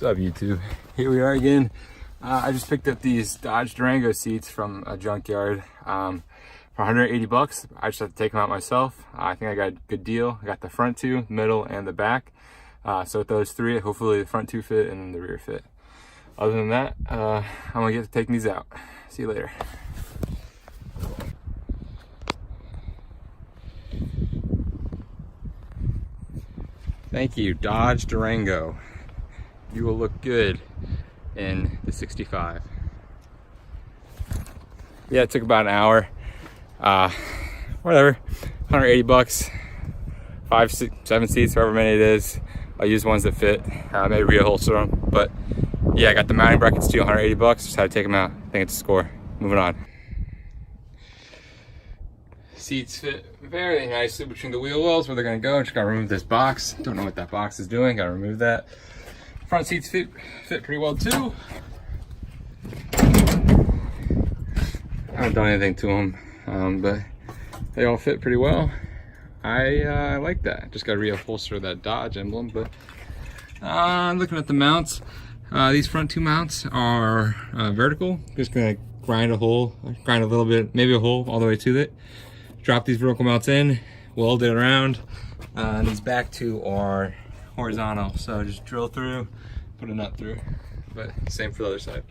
What's up, YouTube? Here we are again. I just picked up these Dodge Durango seats from a junkyard for 180 bucks. I just have to take them out myself. I think I got a good deal. I got the front two, middle, and the back. So with those three, hopefully the front two fit and then the rear fit. Other than that, I'm gonna get to taking these out. See you later. Thank you, Dodge Durango. You will look good in the 65. Yeah, it took about an hour. Whatever, 180 bucks, 5, 6, 7 seats, however many it is. I'll use ones that fit, maybe reholster them. But yeah, I got the mounting brackets too, 180 bucks. Just had to take them out. I think it's a score. Moving on. Seats fit very nicely between the wheel wells where they're gonna go. Just gotta remove this box. Don't know what that box is doing. Gotta remove that. Front seats fit pretty well too. I haven't done anything to them, but they all fit pretty well. I like that. Just gotta reupholster that Dodge emblem. But looking at the mounts, these front two mounts are vertical. Just gonna grind a little bit, maybe a hole all the way to it. Drop these vertical mounts in, weld it around. And these back two are horizontal, so just drill through, put a nut through. But same for the other side.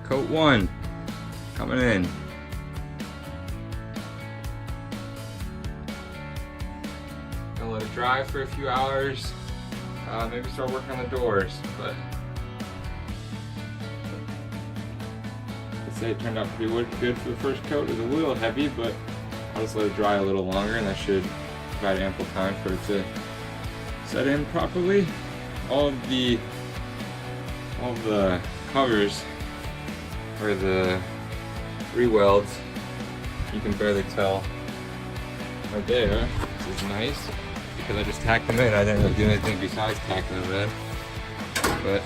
Coat 1 coming in. Gonna let it dry for a few hours. Maybe start working on the doors, but I'd say it turned out pretty good for the first coat. It was a little heavy, but I'll just let it dry a little longer, and that should provide ample time for it to set in properly. All of the covers, or the re-welds, you can barely tell are there. This is nice because I just tacked them in. I didn't really do anything besides tacking them in. But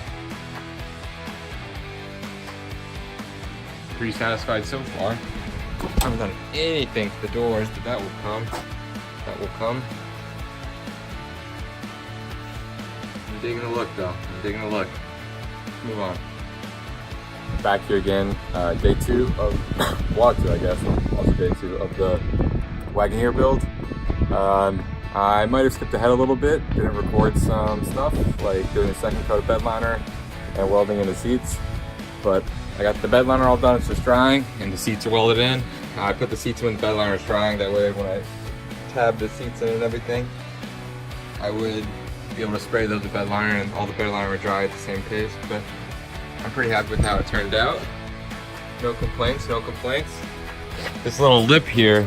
pretty satisfied so far. I haven't done anything to the doors, but that will come. That will come. I'm digging the look though. I'm digging the look. Let's move on. Back here again, day 2 of vlog 2, I guess, also day 2 of the Wagoneer build. I might have skipped ahead a little bit, didn't record some stuff like doing a second coat of bed liner and welding in the seats, but I got the bed liner all done. It's just drying and the seats are welded in. I put the seats when the bed liner is drying, that way when I tab the seats in and everything, I would be able to spray the bed liner and all the bed liner would dry at the same pace. But I'm pretty happy with how it turned out. No complaints, no complaints. This little lip here,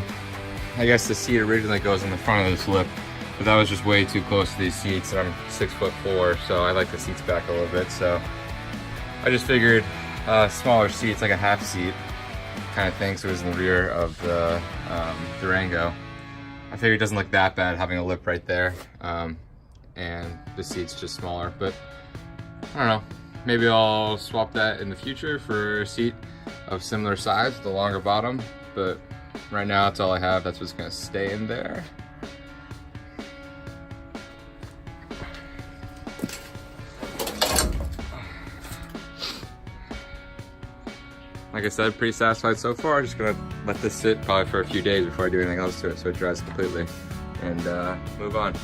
I guess the seat originally goes in the front of this lip, but that was just way too close to these seats, and I'm 6'4", so I like the seats back a little bit. So I just figured smaller seats, like a half seat kind of thing, so it was in the rear of the Durango. I figured it doesn't look that bad having a lip right there, and the seat's just smaller, but I don't know. Maybe I'll swap that in the future for a seat of similar size with a longer bottom, but right now that's all I have. That's what's gonna stay in there. like I said, pretty satisfied so far. Just gonna let this sit probably for a few days before I do anything else to it so it dries completely and move on.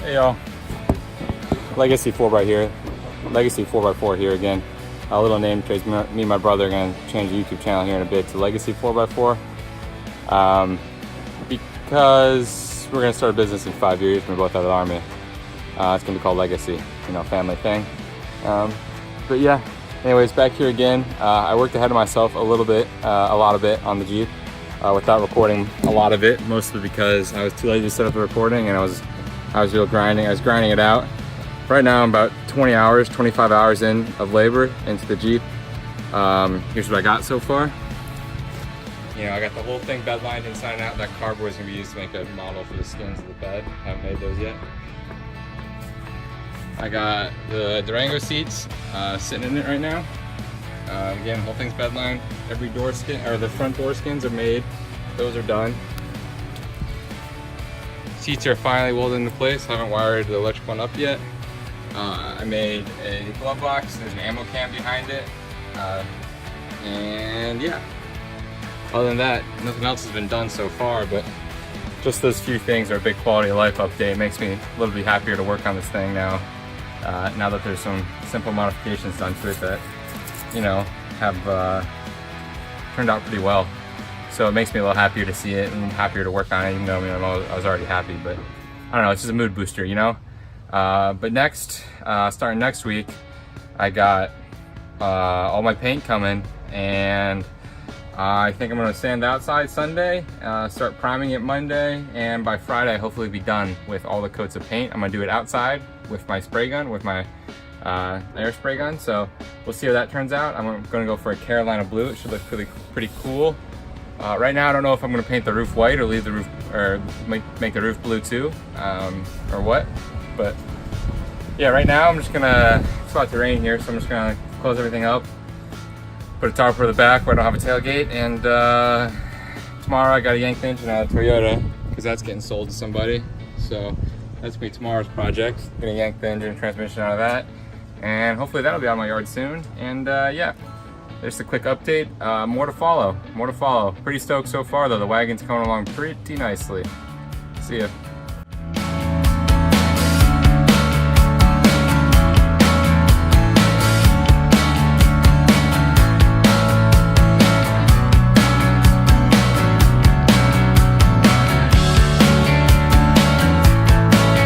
Hey y'all, Legacy 4x here, Legacy 4x4 here again. A little name change. Me and my brother are going to change the YouTube channel here in a bit to Legacy 4x4 because we're going to start a business in 5 years. We're both out of the army. It's going to be called Legacy, you know, family thing. But yeah, anyways, back here again. I worked ahead of myself a little bit, a lot of it on the Jeep without recording a lot of it, mostly because I was too lazy to set up the recording and I was grinding it out. Right now I'm about 20 hours, 25 hours in of labor into the Jeep. Here's what I got so far. You know, I got the whole thing bed lined inside and out. That cardboard is gonna be used to make a model for the skins of the bed. Haven't made those yet. I got the Durango seats sitting in it right now. Again, the whole thing's bed lined. Every door skin, or the front door skins are made. Those are done. Seats are finally welded into place. Haven't wired the electric one up yet. I made a glove box. There's an ammo can behind it. And yeah, other than that, nothing else has been done so far, but just those few things are a big quality of life update. It makes me a little bit happier to work on this thing now. Now that there's some simple modifications done to it that, you know, have turned out pretty well. So it makes me a little happier to see it and happier to work on it, even though I was already happy. But I don't know, it's just a mood booster, you know? But next, starting next week, I got all my paint coming, and I think I'm gonna sand the outside Sunday, start priming it Monday, and by Friday, hopefully be done with all the coats of paint. I'm gonna do it outside with my spray gun, with my air spray gun. So we'll see how that turns out. I'm gonna go for a Carolina blue. It should look pretty cool. Right now, I don't know if I'm gonna paint the roof white or leave the roof, or make the roof blue too, or what. But yeah, right now I'm just gonna, it's about to rain here, so I'm just gonna close everything up, put a tarp for the back where I don't have a tailgate, and tomorrow I gotta yank the engine out of the Toyota because that's getting sold to somebody. So that's gonna be tomorrow's project. Gonna yank the engine and transmission out of that, and hopefully that'll be out of my yard soon. And yeah. Just a quick update, more to follow, Pretty stoked so far though, the wagon's coming along pretty nicely. See ya.